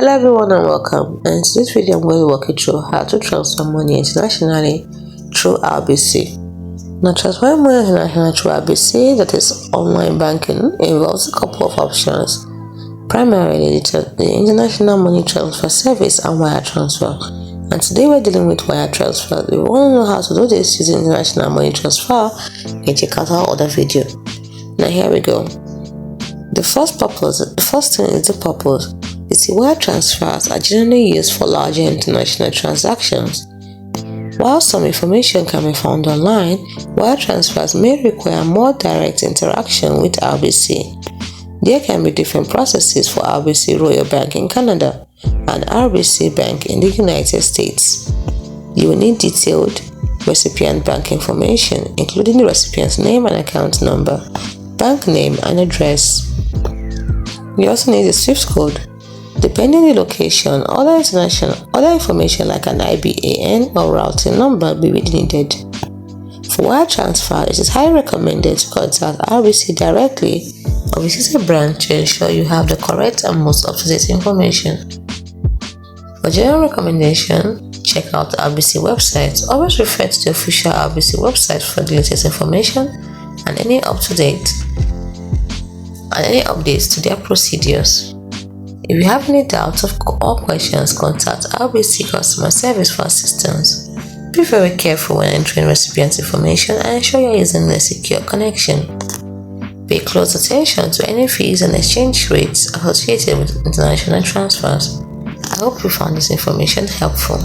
Hello everyone and welcome. And in today's video I'm going to walk you through how to transfer money internationally through RBC. Now, transferring money internationally through RBC, that is online banking, involves a couple of options. Primarily the International Money Transfer Service and wire transfer. And today we're dealing with wire transfer. If you want to know how to do this using international money transfer, you can check out our other video. Now here we go. The first thing is the purpose. You see, wire transfers are generally used for larger international transactions. While some information can be found online, wire transfers may require more direct interaction with RBC. There can be different processes for RBC Royal Bank in Canada and RBC Bank in the United States. You will need detailed recipient bank information, including the recipient's name and account number, bank name and address. You also need a SWIFT code. Depending on the location, other information like an IBAN or routing number will be needed. For wire transfer, it is highly recommended to contact RBC directly or visit a branch to ensure you have the correct and most up-to-date information. For general recommendation, check out the RBC website. Always refer to the official RBC website for the latest information and any updates to their procedures. If you have any doubts or questions, contact RBC customer service for assistance. Be very careful when entering recipient information and ensure you are using a secure connection. Pay close attention to any fees and exchange rates associated with international transfers. I hope you found this information helpful.